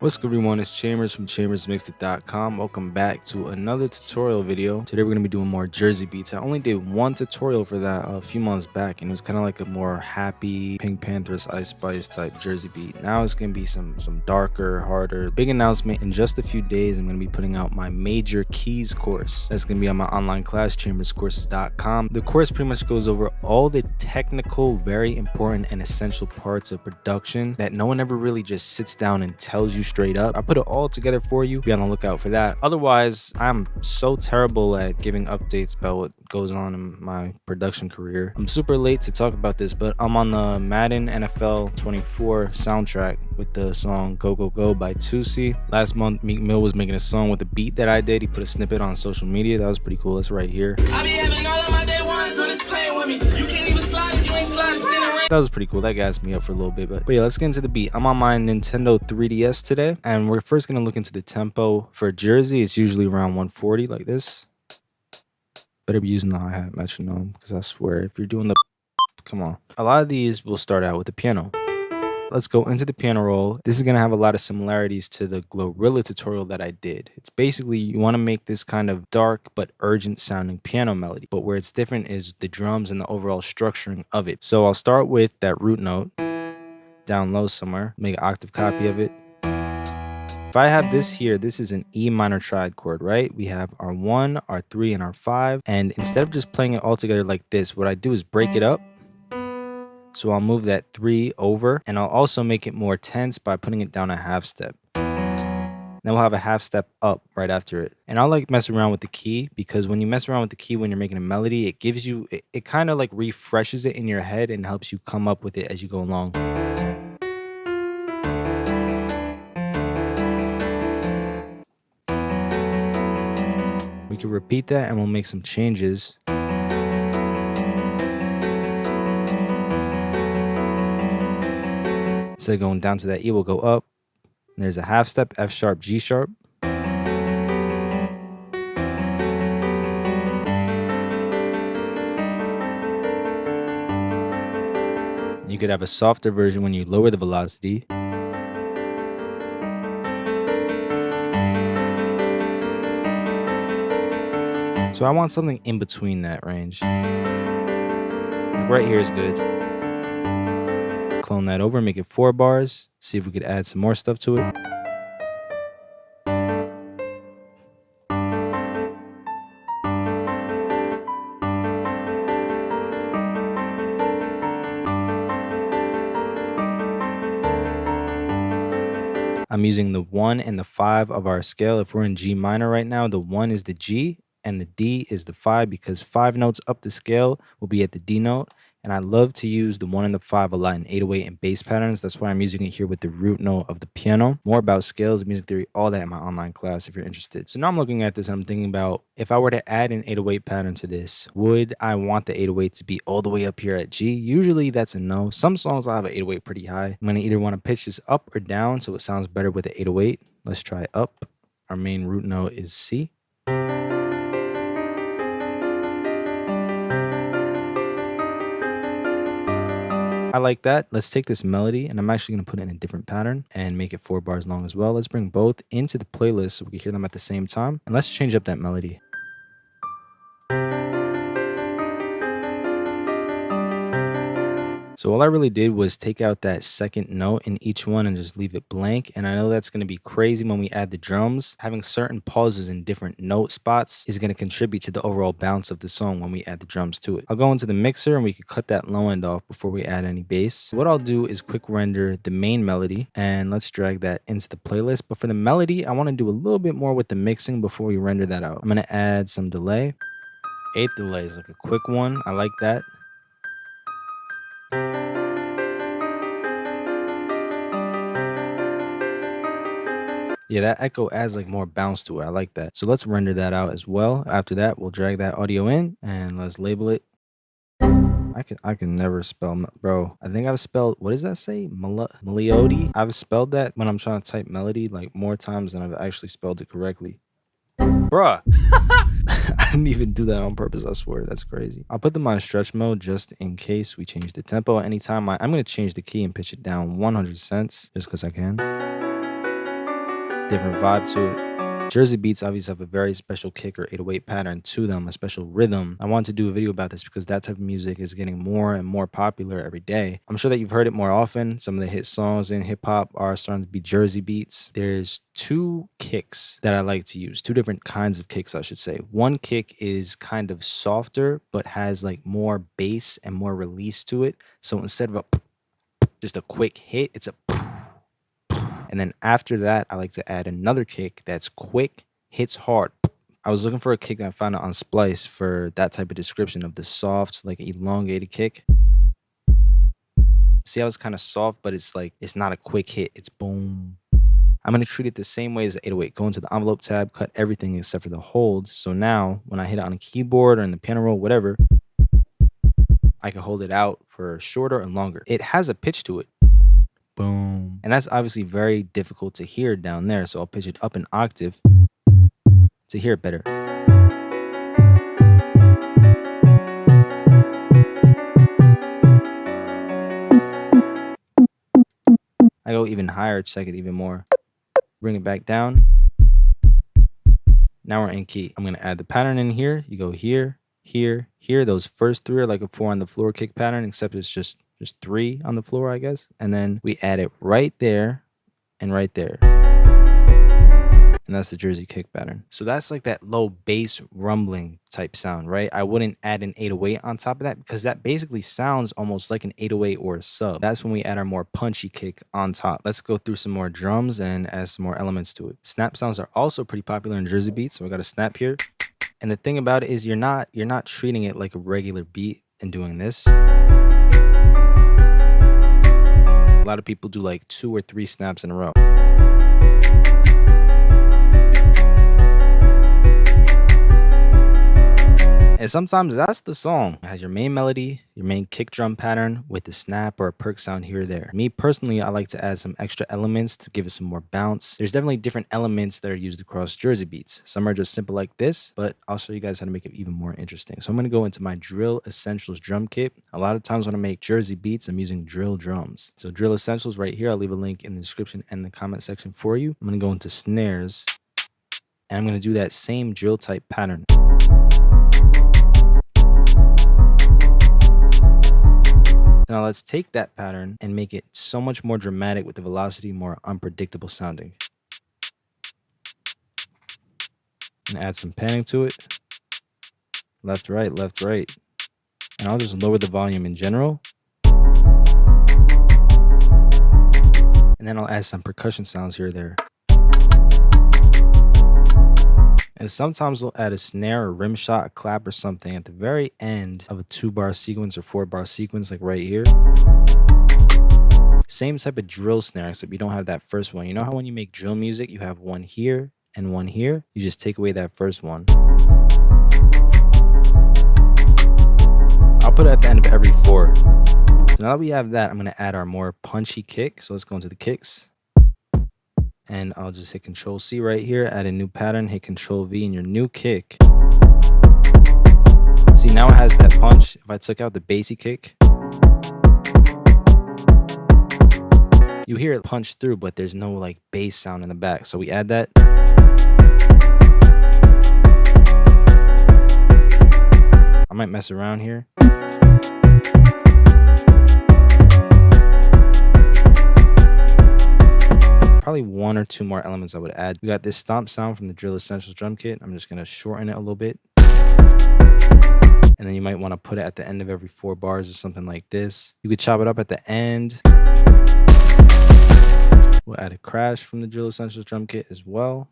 What's good everyone, it's Chambers from chambersmixedit.com. Welcome back to another tutorial video. Today we're going to be doing more Jersey beats. I only did one tutorial for that a few months back, and it was kind of like a more happy Pink Panthers Ice Spice type Jersey beat. Now it's going to be some darker, harder. Big announcement: in just a few days I'm going to be putting out my major keys course. That's going to be on my online class, chamberscourses.com. The course pretty much goes over all the technical, very important and essential parts of production that no one ever really just sits down and tells you straight up. I put it all together for you. Be on the lookout for that. Otherwise, I'm so terrible at giving updates about what goes on in my production career. I'm super late to talk about this, but I'm on the Madden NFL 24 soundtrack with the song Go Go Go by Tusi. Last month, Meek Mill was making a song with a beat that I did. He put a snippet on social media. That was pretty cool. It's right here. I be having all of my day ones when it's playing with me. You can't even slide if you ain't sliding. That was pretty cool. That gassed me up for a little bit, but yeah, let's get into the beat. I'm on my Nintendo 3DS today, and we're first going to look into the tempo. For Jersey, it's usually around 140 like this. Better be using the hi-hat metronome, because I swear, if you're doing the come on. A lot of these will start out with the piano. Let's go into the piano roll. This is going to have a lot of similarities to the Glorilla tutorial that I did. It's basically, you want to make this kind of dark but urgent sounding piano melody, but where it's different is the drums and the overall structuring of it. So I'll start with that root note down low somewhere, make an octave copy of it. If I have this here, this is an E minor triad chord, right? We have our 1, our 3, and our 5. And instead of just playing it all together like this, what I do is break it up. So I'll move that 3 over, and I'll also make it more tense by putting it down a half step. Then we'll have a half step up right after it. And I like messing around with the key, because when you mess around with the key when you're making a melody, it gives you, it kind of like refreshes it in your head and helps you come up with it as you go along. We can repeat that and we'll make some changes. Instead of going down to that E, we'll go up. And there's a half step, F sharp, G sharp. You could have a softer version when you lower the velocity. So I want something in between that range. Like right here is good. Clone that over, make it 4 bars. See if we could add some more stuff to it. I'm using the 1 and the 5 of our scale. If we're in G minor right now, the 1 is the G and the D is the 5, because 5 notes up the scale will be at the D note. And I love to use the 1 and the 5 a lot in 808 and bass patterns. That's why I'm using it here with the root note of the piano. More about scales, music theory, all that in my online class if you're interested. So now I'm looking at this and I'm thinking about, if I were to add an 808 pattern to this, would I want the 808 to be all the way up here at G? Usually that's a no. Some songs I'll have an 808 pretty high. I'm going to either want to pitch this up or down so it sounds better with the 808. Let's try up. Our main root note is C. I like that. Let's take this melody, and I'm actually going to put it in a different pattern and make it 4 bars long as well. Let's bring both into the playlist so we can hear them at the same time. And let's change up that melody. So all I really did was take out that second note in each one and just leave it blank. And I know that's going to be crazy when we add the drums. Having certain pauses in different note spots is going to contribute to the overall bounce of the song when we add the drums to it. I'll go into the mixer and we can cut that low end off before we add any bass. What I'll do is quick render the main melody, and let's drag that into the playlist. But for the melody, I want to do a little bit more with the mixing before we render that out. I'm going to add some delay. 8th delay is like a quick one. I like that. Yeah, that echo adds like more bounce to it. I like that. So let's render that out as well. After that, we'll drag that audio in and let's label it. I can never spell, bro. I think I've spelled, what does that say? Melody? I've spelled that when I'm trying to type melody like more times than I've actually spelled it correctly. Bruh. I didn't even do that on purpose, I swear. That's crazy. I'll put them on stretch mode just in case we change the tempo at any time. I'm going to change the key and pitch it down 100 cents just because I can. different vibe to it. Jersey beats obviously have a very special kick or 808 pattern to them, a special rhythm. I wanted to do a video about this because that type of music is getting more and more popular every day. I'm sure that you've heard it more often. Some of the hit songs in hip hop are starting to be Jersey beats. There's two kicks that I like to use, two different kinds of kicks, I should say. One kick is kind of softer, but has like more bass and more release to it. So instead of just a quick hit, it's a and then after that, I like to add another kick that's quick, hits hard. I was looking for a kick that I found on Splice for that type of description of the soft, like elongated kick. See how it's kind of soft, but it's like, it's not a quick hit. It's boom. I'm going to treat it the same way as the 808. Go into the envelope tab, cut everything except for the hold. So now when I hit it on a keyboard or in the piano roll, whatever, I can hold it out for shorter and longer. It has a pitch to it. Boom. And that's obviously very difficult to hear down there. So I'll pitch it up an octave to hear it better. I go even higher, check it even more. Bring it back down. Now we're in key. I'm going to add the pattern in here. You go here, here, here. Those first three are like a 4 on the floor kick pattern, except it's just 3 on the floor, I guess. And then we add it right there and right there. And that's the Jersey kick pattern. So that's like that low bass rumbling type sound, right? I wouldn't add an 808 on top of that because that basically sounds almost like an 808 or a sub. That's when we add our more punchy kick on top. Let's go through some more drums and add some more elements to it. Snap sounds are also pretty popular in Jersey beats. So we got a snap here. And the thing about it is you're not treating it like a regular beat and doing this. A lot of people do like 2 or 3 snaps in a row. And sometimes that's the song. It has your main melody, your main kick drum pattern with a snap or a perk sound here or there. Me personally, I like to add some extra elements to give it some more bounce. There's definitely different elements that are used across Jersey beats. Some are just simple like this, but I'll show you guys how to make it even more interesting. So I'm going to go into my Drill Essentials drum kit. A lot of times when I make Jersey beats, I'm using drill drums. So Drill Essentials right here, I'll leave a link in the description and the comment section for you. I'm going to go into snares and I'm going to do that same drill type pattern. Now let's take that pattern and make it so much more dramatic with the velocity, more unpredictable sounding. And add some panning to it. Left, right, left, right. And I'll just lower the volume in general. And then I'll add some percussion sounds here or there. And sometimes we'll add a snare or rim shot, a clap or something at the very end of a 2-bar sequence or 4-bar sequence, like right here. Same type of drill snare, except you don't have that first one. You know how when you make drill music, you have one here and one here? You just take away that first one. I'll put it at the end of every 4. So now that we have that, I'm going to add our more punchy kick. So let's go into the kicks. And I'll just hit Control C right here, add a new pattern, hit Control V in your new kick. See, now it has that punch. If I took out the bassy kick, you hear it punch through, but there's no like bass sound in the back. So we add that. I might mess around here. Probably 1 or 2 more elements I would add. We got this stomp sound from the Drill Essentials drum kit. I'm just going to shorten it a little bit. And then you might want to put it at the end of every 4 bars or something like this. You could chop it up at the end. We'll add a crash from the Drill Essentials drum kit as well.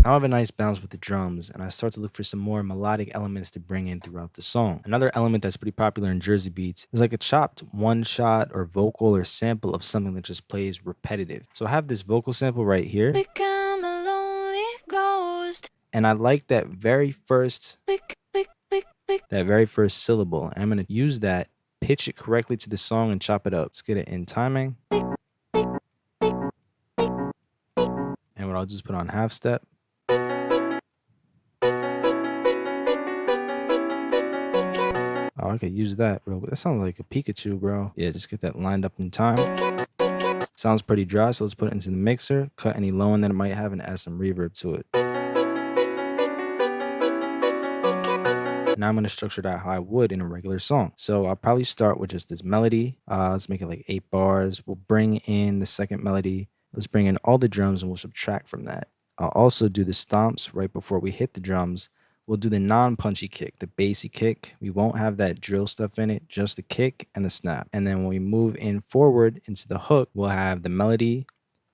Now I have a nice bounce with the drums, and I start to look for some more melodic elements to bring in throughout the song. Another element that's pretty popular in Jersey beats is like a chopped one-shot or vocal or sample of something that just plays repetitive. So I have this vocal sample right here. Become a lonely ghost. And I like that very first syllable. And I'm going to use that, pitch it correctly to the song, and chop it up. Let's get it in timing. And what I'll just put on half step. Oh, I could use that, bro. That sounds like a Pikachu, bro. Yeah, just get that lined up in time. Sounds pretty dry, so let's put it into the mixer, cut any low end that it might have, and add some reverb to it. Now I'm going to structure that how I would in a regular song. So I'll probably start with just this melody. Let's make it like 8 bars. We'll bring in the second melody. Let's bring in all the drums and we'll subtract from that. I'll also do the stomps right before we hit the drums. We'll do the non-punchy kick, the bassy kick. We won't have that drill stuff in it, just the kick and the snap. And then when we move in forward into the hook, we'll have the melody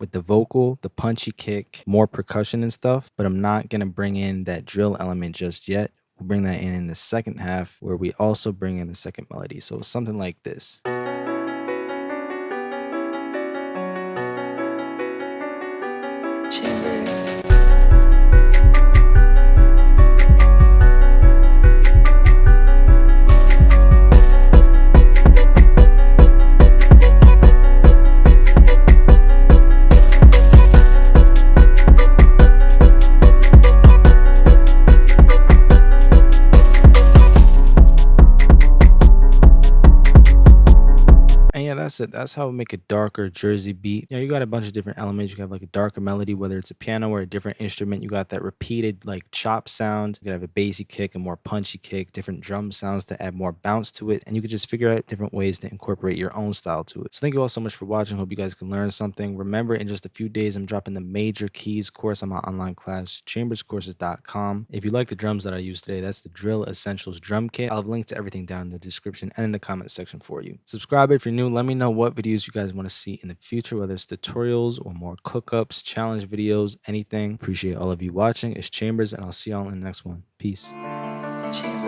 with the vocal, the punchy kick, more percussion and stuff. But I'm not going to bring in that drill element just yet. We'll bring that in the second half where we also bring in the second melody. So something like this. Chambers. And yeah, that's it. That's how we make a darker Jersey beat. You know, you got a bunch of different elements. You can have like a darker melody, whether it's a piano or a different instrument. You got that repeated like chop sound. You could have a bassy kick, a more punchy kick, different drum sounds to add more bounce to it. And you could just figure out different ways to incorporate your own style to it. So thank you all so much for watching. Hope you guys can learn something. Remember, in just a few days, I'm dropping the major keys course on my online class, chamberscourses.com. If you like the drums that I used today, that's the Drill Essentials drum kit. I'll have links to everything down in the description and in the comment section for you. Subscribe if you're new. Let me know what videos you guys want to see in the future, whether it's tutorials or more cookups, challenge videos, anything. Appreciate all of you watching. It's Chambers, and I'll see y'all in the next one. Peace. Chambers.